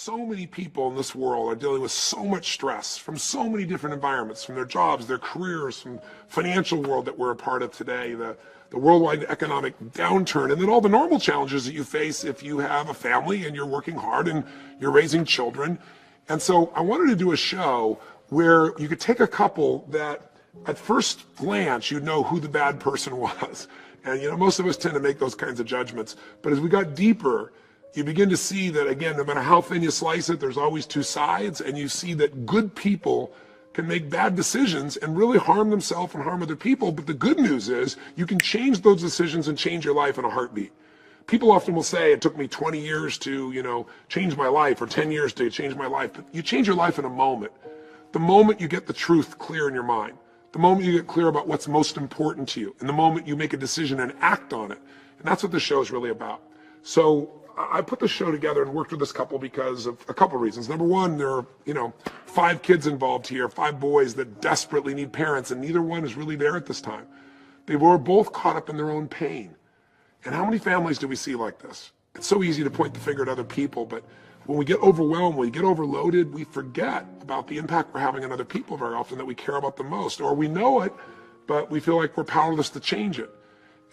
So many people in this world are dealing with so much stress from so many different environments, from their jobs, their careers, from financial world that we're a part of today, the worldwide economic downturn, and then all the normal challenges that you face if you have a family and you're working hard and you're raising children. And so I wanted to do a show where you could take a couple that at first glance you'd know who the bad person was. And most of us tend to make those kinds of judgments. But as we got deeper, you begin to see that, again, no matter how thin you slice it, there's always two sides, and you see that good people can make bad decisions and really harm themselves and harm other people. But the good news is you can change those decisions and change your life in a heartbeat. People often will say, it took me 20 years to, change my life, or 10 years to change my life. But you change your life in a moment. The moment you get the truth clear in your mind, the moment you get clear about what's most important to you, and the moment you make a decision and act on it. And that's what the show is really about. So I put the show together and worked with this couple because of a couple of reasons. Number one, there are, 5 kids involved here, 5 boys that desperately need parents, and neither one is really there at this time. They were both caught up in their own pain. And how many families do we see like this? It's so easy to point the finger at other people, but when we get overwhelmed, when we get overloaded, we forget about the impact we're having on other people very often that we care about the most, or we know it, but we feel like we're powerless to change it.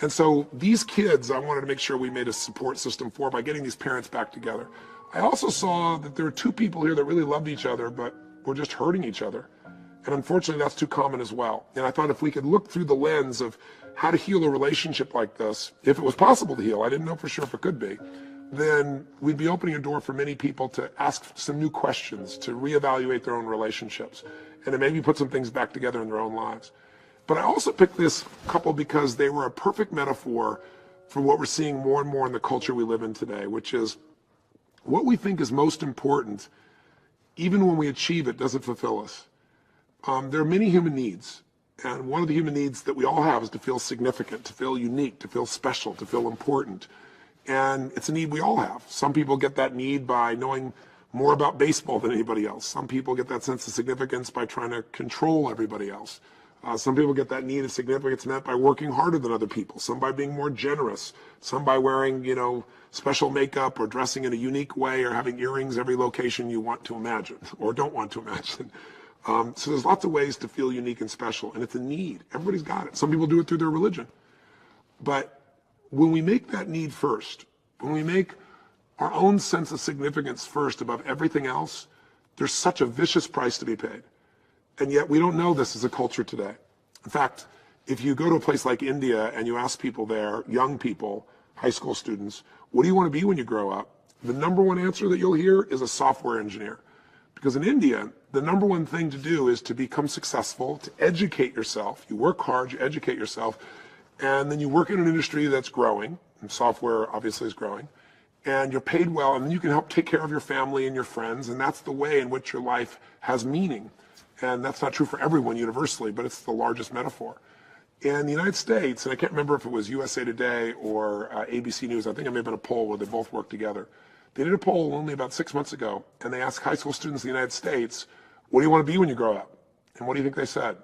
And so these kids, I wanted to make sure we made a support system for by getting these parents back together. I also saw that there were 2 people here that really loved each other, but were just hurting each other. And unfortunately, that's too common as well. And I thought if we could look through the lens of how to heal a relationship like this, if it was possible to heal, I didn't know for sure if it could be, then we'd be opening a door for many people to ask some new questions, to reevaluate their own relationships, and to maybe put some things back together in their own lives. But I also picked this couple because they were a perfect metaphor for what we're seeing more and more in the culture we live in today, which is what we think is most important, even when we achieve it, doesn't fulfill us. There are many human needs, and one of the human needs that we all have is to feel significant, to feel unique, to feel special, to feel important. And it's a need we all have. Some people get that need by knowing more about baseball than anybody else. Some people get that sense of significance by trying to control everybody else. Some people get that need of significance met by working harder than other people. Some by being more generous. Some by wearing, special makeup or dressing in a unique way or having earrings every location you want to imagine or don't want to imagine. So there's lots of ways to feel unique and special, and it's a need. Everybody's got it. Some people do it through their religion. But when we make that need first, when we make our own sense of significance first above everything else, there's such a vicious price to be paid. And yet we don't know this as a culture today. In fact, if you go to a place like India and you ask people there, young people, high school students, what do you want to be when you grow up? The number one answer that you'll hear is a software engineer. Because in India, the number one thing to do is to become successful, to educate yourself. You work hard, you educate yourself, and then you work in an industry that's growing, and software obviously is growing, and you're paid well, and then you can help take care of your family and your friends, and that's the way in which your life has meaning. And that's not true for everyone universally, but it's the largest metaphor. In the United States, and I can't remember if it was USA Today or ABC News, I think it may have been a poll where they both worked together. They did a poll only about 6 months ago, and they asked high school students in the United States, what do you want to be when you grow up? And what do you think they said?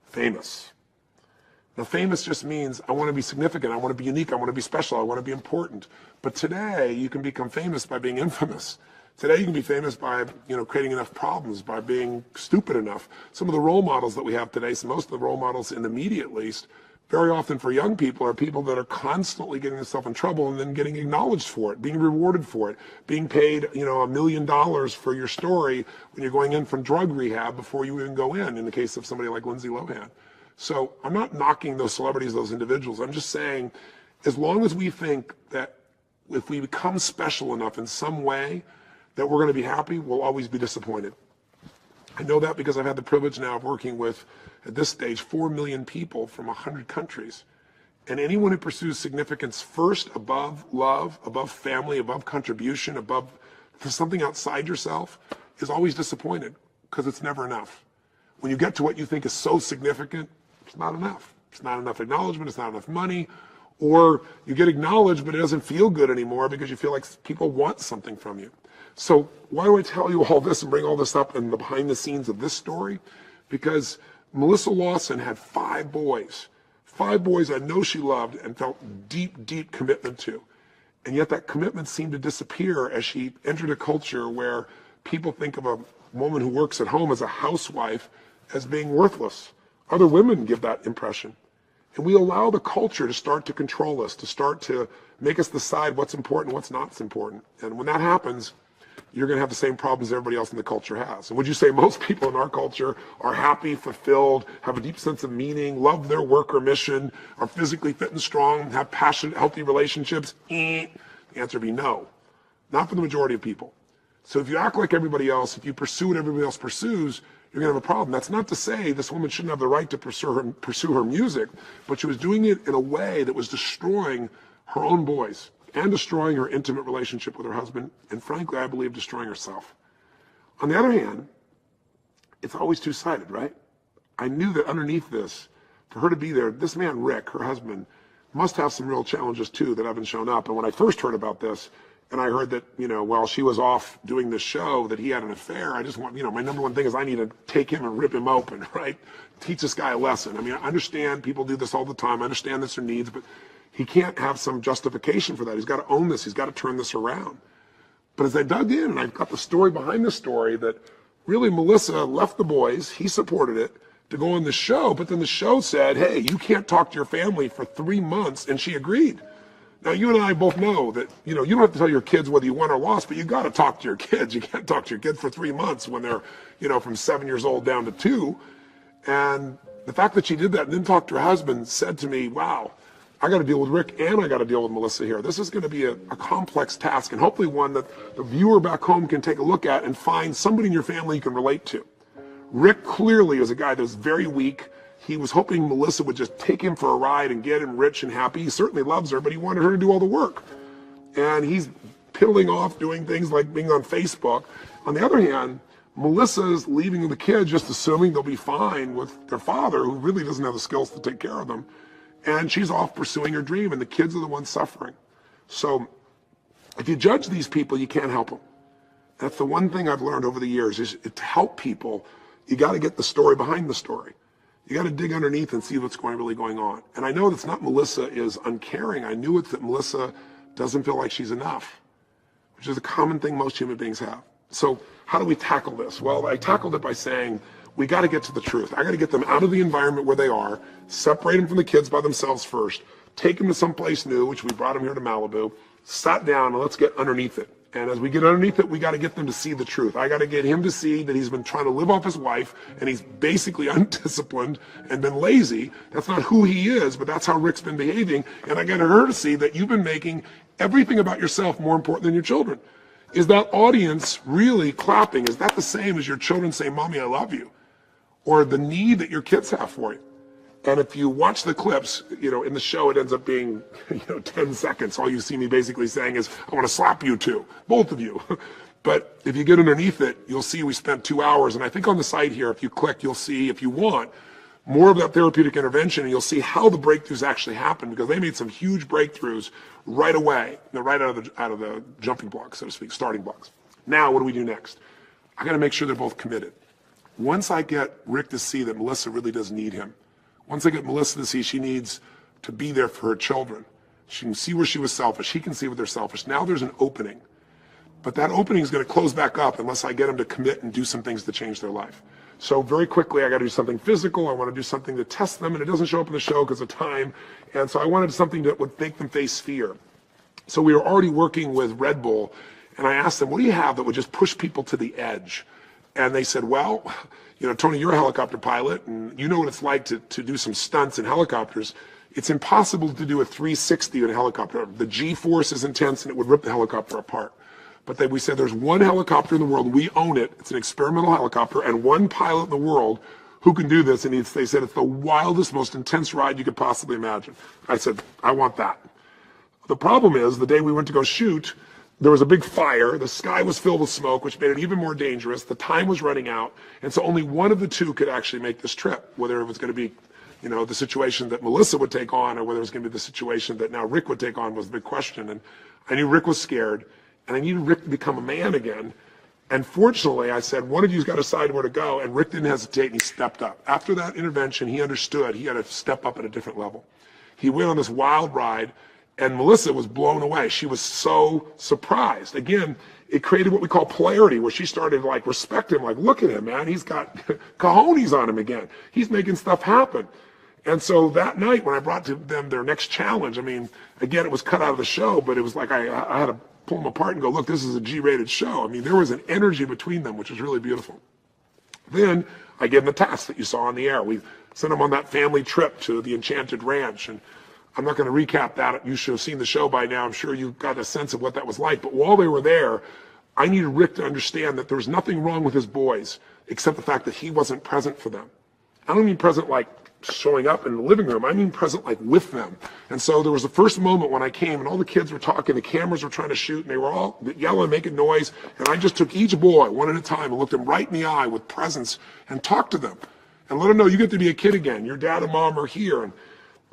Famous. Now, famous just means I want to be significant, I want to be unique, I want to be special, I want to be important. But today, you can become famous by being infamous. Today, you can be famous by, creating enough problems, by being stupid enough. Some of the role models that we have today, so most of the role models in the media at least, very often for young people are people that are constantly getting themselves in trouble and then getting acknowledged for it, being rewarded for it, being paid, $1 million for your story when you're going in from drug rehab before you even go in the case of somebody like Lindsay Lohan. So I'm not knocking those celebrities, those individuals. I'm just saying, as long as we think that if we become special enough in some way that we're going to be happy, we'll always be disappointed. I know that because I've had the privilege now of working with, at this stage, 4 million people from 100 countries. And anyone who pursues significance first above love, above family, above contribution, above something outside yourself is always disappointed because it's never enough. When you get to what you think is so significant, it's not enough. It's not enough acknowledgement, it's not enough money, or you get acknowledged but it doesn't feel good anymore because you feel like people want something from you. So why do I tell you all this and bring all this up in the behind the scenes of this story? Because Melissa Lawson had 5 boys. 5 boys I know she loved and felt deep, deep commitment to. And yet that commitment seemed to disappear as she entered a culture where people think of a woman who works at home as a housewife as being worthless. Other women give that impression. And we allow the culture to start to control us, to start to make us decide what's important, what's not important. And when that happens, you're going to have the same problems everybody else in the culture has. And would you say most people in our culture are happy, fulfilled, have a deep sense of meaning, love their work or mission, are physically fit and strong, have passionate, healthy relationships? The answer would be no. Not for the majority of people. So if you act like everybody else, if you pursue what everybody else pursues, you're going to have a problem. That's not to say this woman shouldn't have the right to pursue her music, but she was doing it in a way that was destroying her own boys and destroying her intimate relationship with her husband, and frankly, I believe destroying herself. On the other hand, it's always two-sided, right? I knew that underneath this, for her to be there, this man, Rick, her husband, must have some real challenges too that haven't shown up. And when I first heard about this, and I heard that, while she was off doing this show, that he had an affair, I just want, my number one thing is I need to take him and rip him open, right? Teach this guy a lesson. I mean, I understand people do this all the time. I understand this are needs, but he can't have some justification for that. He's got to own this. He's got to turn this around. But as I dug in, and I've got the story behind the story that really Melissa left the boys, he supported it, to go on the show, but then the show said, hey, you can't talk to your family for 3 months, and she agreed. Now, you and I both know that, you don't have to tell your kids whether you won or lost, but you got to talk to your kids. You can't talk to your kids for 3 months when they're, from 7 years old down to 2. And the fact that she did that and then talked to her husband said to me, wow, I got to deal with Rick and I got to deal with Melissa here. This is going to be a complex task, and hopefully one that the viewer back home can take a look at and find somebody in your family you can relate to. Rick clearly is a guy that was very weak. He was hoping Melissa would just take him for a ride and get him rich and happy. He certainly loves her, but he wanted her to do all the work. And he's piddling off doing things like being on Facebook. On the other hand, Melissa's leaving the kids just assuming they'll be fine with their father, who really doesn't have the skills to take care of them. And she's off pursuing her dream, and the kids are the ones suffering. So if you judge these people, you can't help them. That's the one thing I've learned over the years, is to help people, you got to get the story behind the story. You got to dig underneath and see what's really going on. And I know that's not Melissa is uncaring. I knew it's that Melissa doesn't feel like she's enough, which is a common thing most human beings have. So how do we tackle this? Well, I tackled it by saying, we got to get to the truth. I got to get them out of the environment where they are, separate them from the kids by themselves first, take them to someplace new, which we brought them here to Malibu, sat down, and let's get underneath it. And as we get underneath it, we got to get them to see the truth. I got to get him to see that he's been trying to live off his wife, and he's basically undisciplined and been lazy. That's not who he is, but that's how Rick's been behaving. And I got her to see that you've been making everything about yourself more important than your children. Is that audience really clapping? Is that the same as your children saying, Mommy, I love you? Or the need that your kids have for you? And if you watch the clips, in the show, it ends up being, 10 seconds. All you see me basically saying is, I want to slap you two, both of you. But if you get underneath it, you'll see we spent 2 hours. And I think on the site here, if you click, you'll see, if you want, more of that therapeutic intervention, and you'll see how the breakthroughs actually happen, because they made some huge breakthroughs right away, right out of the jumping blocks, so to speak, starting blocks. Now, what do we do next? I got to make sure they're both committed. Once I get Rick to see that Melissa really does need him, once I get Melissa to see she needs to be there for her children, she can see where she was selfish, he can see where they're selfish. Now there's an opening. But that opening is going to close back up unless I get them to commit and do some things to change their life. So very quickly, I got to do something physical. I want to do something to test them, and it doesn't show up in the show because of time. And so I wanted something that would make them face fear. So we were already working with Red Bull, and I asked them, what do you have that would just push people to the edge? And they said, well, Tony, you're a helicopter pilot, and you know what it's like to do some stunts in helicopters. It's impossible to do a 360 in a helicopter. The G-force is intense, and it would rip the helicopter apart. But we said there's one helicopter in the world, we own it, it's an experimental helicopter, and one pilot in the world who can do this, and they said it's the wildest, most intense ride you could possibly imagine. I said, I want that. The problem is, the day we went to go shoot, there was a big fire, the sky was filled with smoke, which made it even more dangerous, the time was running out, and so only one of the two could actually make this trip, whether it was going to be the situation that Melissa would take on, or whether it was going to be the situation that now Rick would take on was the big question. And I knew Rick was scared, and I needed Rick to become a man again. And fortunately, I said, one of you's got to decide where to go, and Rick didn't hesitate, and he stepped up. After that intervention, he understood he had to step up at a different level. He went on this wild ride, And Melissa was blown away. She was so surprised. Again, it created what we call polarity, where she started like respect him, like, look at him, man. He's got cojones on him again. He's making stuff happen. And so that night when I brought to them their next challenge, I mean, again, it was cut out of the show, but it was like I had to pull them apart and go, look, this is a G-rated show. I mean, there was an energy between them, which was really beautiful. Then I gave them the task that you saw on the air. We sent them on that family trip to the Enchanted Ranch. And I'm not going to recap that. You should have seen the show by now. I'm sure you got a sense of what that was like. But while they were there, I needed Rick to understand that there was nothing wrong with his boys except the fact that he wasn't present for them. I don't mean present like showing up in the living room. I mean present like with them. And so there was the first moment when I came and all the kids were talking, the cameras were trying to shoot, and they were all yelling, making noise. And I just took each boy one at a time and looked them right in the eye with presence and talked to them and let them know you get to be a kid again. Your dad and mom are here. And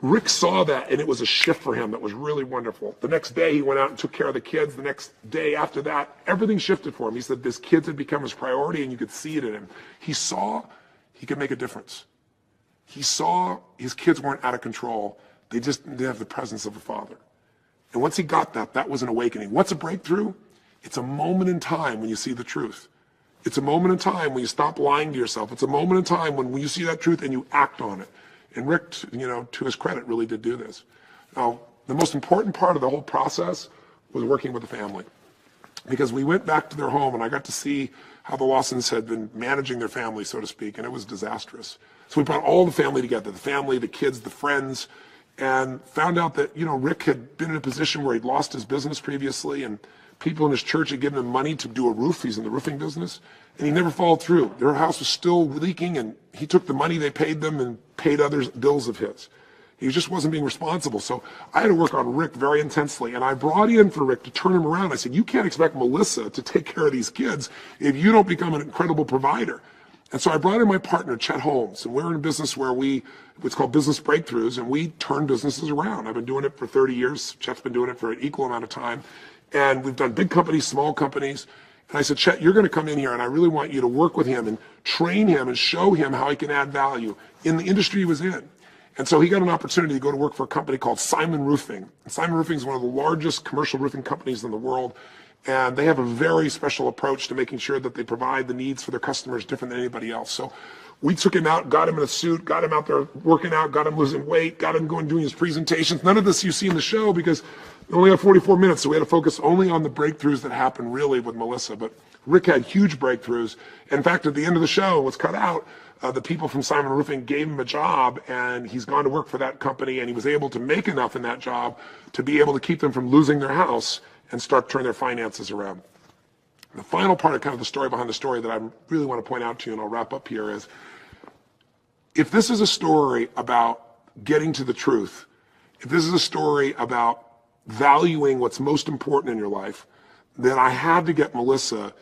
Rick saw that, and it was a shift for him that was really wonderful. The next day, he went out and took care of the kids. The next day after that, everything shifted for him. He said his kids had become his priority, and you could see it in him. He saw he could make a difference. He saw his kids weren't out of control. They just didn't have the presence of a father. And once he got that, that was an awakening. What's a breakthrough? It's a moment in time when you see the truth. It's a moment in time when you stop lying to yourself. It's a moment in time when you see that truth and you act on it. And Rick, to his credit, really did do this. Now, the most important part of the whole process was working with the family. Because we went back to their home and I got to see how the Lawsons had been managing their family, so to speak, and it was disastrous. So we brought all the family together, the family, the kids, the friends, and found out that, Rick had been in a position where he'd lost his business previously, and people in his church had given him money to do a roof. He's in the roofing business, and he never followed through. Their house was still leaking, and he took the money they paid them and paid others bills of his. He just wasn't being responsible. So I had to work on Rick very intensely, and I brought in for Rick to turn him around. I said, you can't expect Melissa to take care of these kids if you don't become an incredible provider. And so I brought in my partner, Chet Holmes, and we're in a business where it's called Business Breakthroughs, and we turn businesses around. I've been doing it for 30 years. Chet's been doing it for an equal amount of time. And we've done big companies, small companies. And I said, Chet, you're going to come in here, and I really want you to work with him and train him and show him how he can add value in the industry he was in. And so he got an opportunity to go to work for a company called Simon Roofing. And Simon Roofing is one of the largest commercial roofing companies in the world. And they have a very special approach to making sure that they provide the needs for their customers different than anybody else. So we took him out, got him in a suit, got him out there working out, got him losing weight, got him going doing his presentations. None of this you see in the show because we only have 44 minutes, so we had to focus only on the breakthroughs that happened really with Melissa. But Rick had huge breakthroughs. In fact, at the end of the show, what's cut out, the people from Simon Roofing gave him a job, and he's gone to work for that company, and he was able to make enough in that job to be able to keep them from losing their house and start turning their finances around. The final part of kind of the story behind the story that I really want to point out to you, and I'll wrap up here, is if this is a story about getting to the truth, if this is a story about valuing what's most important in your life, then I had to get Melissa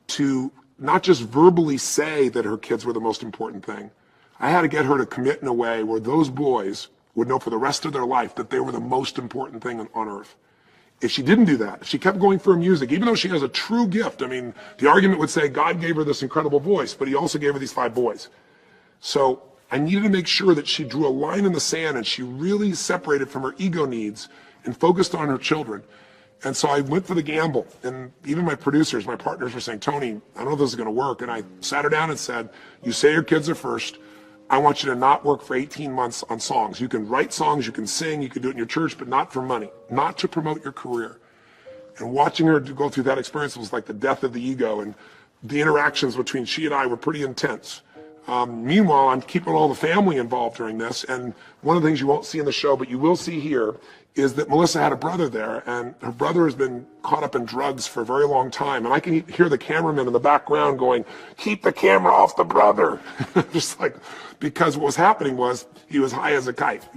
to not just verbally say that her kids were the most important thing. I had to get her to commit in a way where those boys would know for the rest of their life that they were the most important thing on earth. If she didn't do that, if she kept going for her music, even though she has a true gift, I mean, the argument would say God gave her this incredible voice, but he also gave her these 5 boys. So I needed to make sure that she drew a line in the sand and she really separated from her ego needs and focused on her children. And so I went for the gamble. And even my producers, my partners were saying, Tony, I don't know if this is going to work. And I sat her down and said, you say your kids are first. I want you to not work for 18 months on songs. You can write songs, you can sing, you can do it in your church, but not for money, not to promote your career. And watching her go through that experience was like the death of the ego. And the interactions between she and I were pretty intense. Meanwhile, I'm keeping all the family involved during this. And one of the things you won't see in the show, but you will see here, is that Melissa had a brother there, and her brother has been caught up in drugs for a very long time. And I can hear the cameraman in the background going, keep the camera off the brother. Just like, because what was happening was he was high as a kite,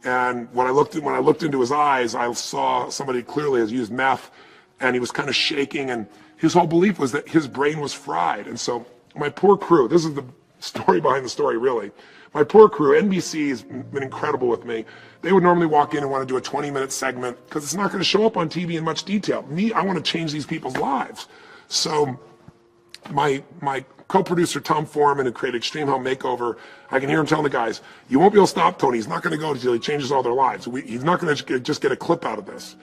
And when I looked into his eyes, I saw somebody clearly has used meth, and he was kind of shaking, and his whole belief was that his brain was fried. And so my poor crew, this is the story behind the story, really. My poor crew, NBC has been incredible with me. They would normally walk in and want to do a 20-minute segment because it's not going to show up on TV in much detail. Me, I want to change these people's lives. So my co-producer Tom Foreman, who created Extreme Home Makeover, I can hear him telling the guys, you won't be able to stop Tony. He's not going to go until he changes all their lives. He's not going to just get a clip out of this.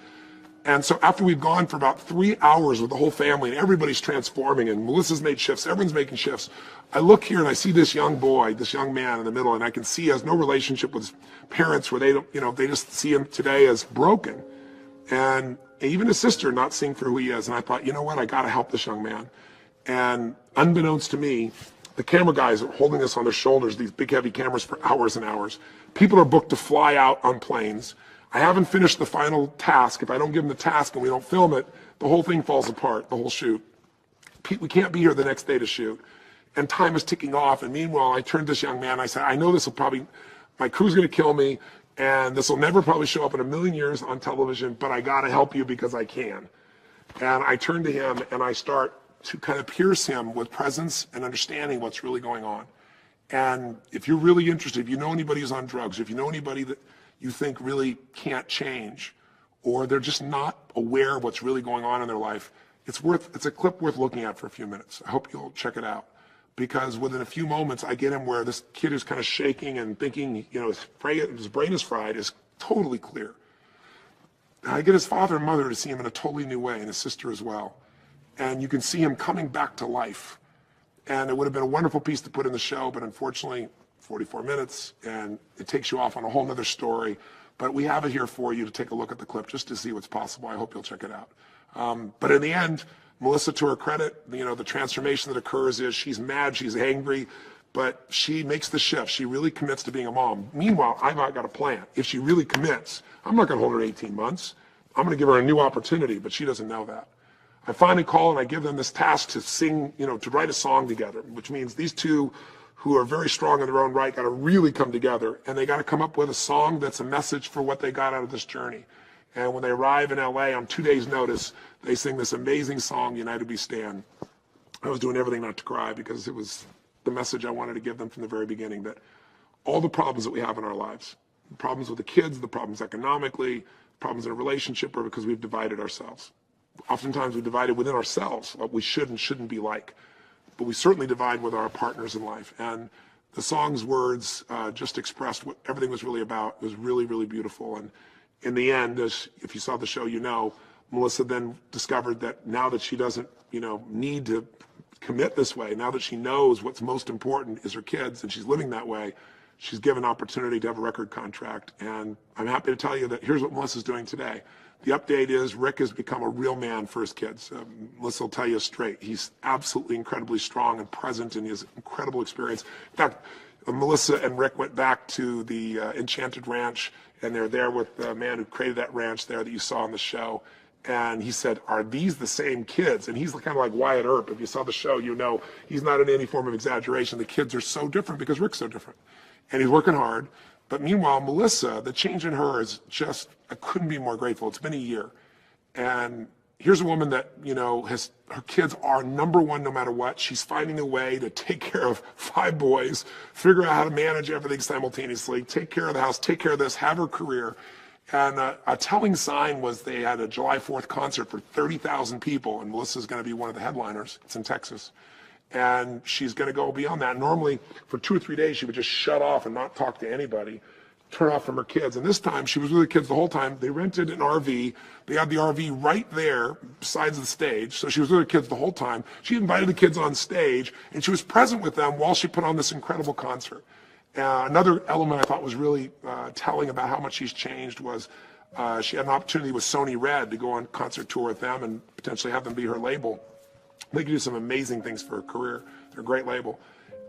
And so after we've gone for about 3 hours with the whole family and everybody's transforming and Melissa's made shifts, everyone's making shifts, I look here and I see this young boy, this young man in the middle, and I can see he has no relationship with his parents where they don't, they just see him today as broken. And even his sister not seeing for who he is. And I thought, you know what, I got to help this young man. And unbeknownst to me, the camera guys are holding this on their shoulders, these big heavy cameras for hours and hours. People are booked to fly out on planes. I haven't finished the final task. If I don't give them the task and we don't film it, the whole thing falls apart, the whole shoot. We can't be here the next day to shoot. And time is ticking off. And meanwhile, I turned to this young man. I said, I know this will probably, my crew's going to kill me. And this will never probably show up in a million years on television, but I got to help you because I can. And I turn to him and I start to kind of pierce him with presence and understanding what's really going on. And if you're really interested, if you know anybody who's on drugs, if you know anybody that you think really can't change, or they're just not aware of what's really going on in their life, it's a clip worth looking at for a few minutes. I hope you'll check it out. Because within a few moments, I get him where this kid is kind of shaking and thinking, his brain is fried, is totally clear. And I get his father and mother to see him in a totally new way, and his sister as well. And you can see him coming back to life. And it would have been a wonderful piece to put in the show, but unfortunately, 44 minutes, and it takes you off on a whole nother story. But we have it here for you to take a look at the clip just to see what's possible. I hope you'll check it out. But in the end, Melissa, to her credit, the transformation that occurs is she's mad, she's angry, but she makes the shift. She really commits to being a mom. Meanwhile, I've got a plan. If she really commits, I'm not going to hold her 18 months. I'm going to give her a new opportunity, but she doesn't know that. I finally call and I give them this task to sing, to write a song together, which means these two who are very strong in their own right got to really come together, and they got to come up with a song that's a message for what they got out of this journey. And when they arrive in LA on 2 days' notice, they sing this amazing song, United We Stand. I was doing everything not to cry because it was the message I wanted to give them from the very beginning, that all the problems that we have in our lives, the problems with the kids, the problems economically, problems in a relationship, are because we've divided ourselves. Oftentimes we divided within ourselves what we should and shouldn't be like, but we certainly divide with our partners in life. And the song's words just expressed what everything was really about. It was really, really beautiful. And in the end, if you saw the show, Melissa then discovered that now that she doesn't, need to commit this way, now that she knows what's most important is her kids and she's living that way, she's given opportunity to have a record contract. And I'm happy to tell you that here's what Melissa's doing today. The update is Rick has become a real man for his kids. Melissa will tell you straight. He's absolutely incredibly strong and present in his incredible experience. In fact, Melissa and Rick went back to the Enchanted Ranch, and they're there with the man who created that ranch there that you saw on the show. And he said, are these the same kids? And he's kind of like Wyatt Earp. If you saw the show, he's not in any form of exaggeration. The kids are so different because Rick's so different. And he's working hard. But meanwhile, Melissa, the change in her is just, I couldn't be more grateful. It's been a year. And here's a woman that, her kids are number one no matter what. She's finding a way to take care of 5 boys, figure out how to manage everything simultaneously, take care of the house, take care of this, have her career. And a telling sign was they had a July 4th concert for 30,000 people, and Melissa's going to be one of the headliners. It's in Texas. And she's going to go beyond that. Normally, for 2 or 3 days, she would just shut off and not talk to anybody, turn off from her kids. And this time, she was with the kids the whole time. They rented an RV. They had the RV right there besides the stage. So she was with her kids the whole time. She invited the kids on stage, and she was present with them while she put on this incredible concert. Another element I thought was really telling about how much she's changed was she had an opportunity with Sony Red to go on concert tour with them and potentially have them be her label. They could do some amazing things for her career. They're a great label.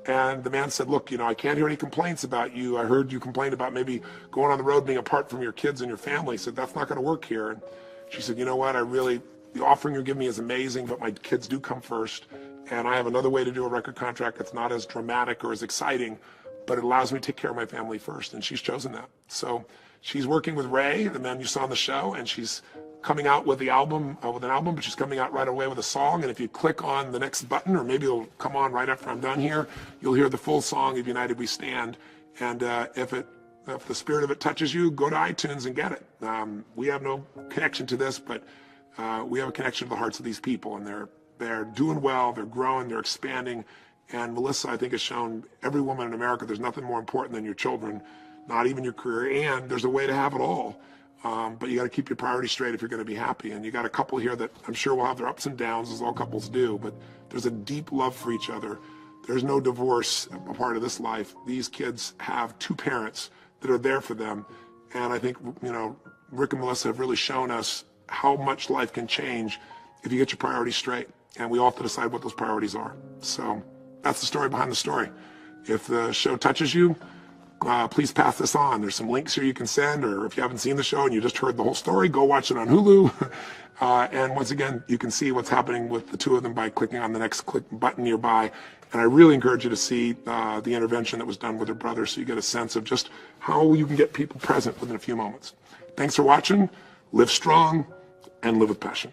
And the man said, look, I can't hear any complaints about you. I heard you complain about maybe going on the road, being apart from your kids and your family. He said, that's not going to work here. And she said, you know what, the offering you're giving me is amazing, but my kids do come first. And I have another way to do a record contract that's not as dramatic or as exciting, but it allows me to take care of my family first. And she's chosen that. So she's working with Ray, the man you saw on the show, and she's coming out with an album, but she's coming out right away with a song. And if you click on the next button, or maybe it'll come on right after I'm done here, you'll hear the full song of United We Stand. And if the spirit of it touches you, go to iTunes and get it. We have no connection to this, but we have a connection to the hearts of these people, and they're doing well, they're growing, they're expanding, And Melissa, I think, has shown every woman in America there's nothing more important than your children, not even your career, and there's a way to have it all. But you got to keep your priorities straight if you're going to be happy. And you got a couple here that I'm sure will have their ups and downs, as all couples do, but there's a deep love for each other. There's no divorce a part of this life. These kids have two parents that are there for them. And I think, Rick and Melissa have really shown us how much life can change if you get your priorities straight. And we all have to decide what those priorities are. So that's the story behind the story. If the show touches you, please pass this on. There's some links here you can send, or if you haven't seen the show and you just heard the whole story, go watch it on Hulu. And once again, you can see what's happening with the two of them by clicking on the next click button nearby. And I really encourage you to see the intervention that was done with her brother, so you get a sense of just how you can get people present within a few moments. Thanks for watching. Live strong and live with passion.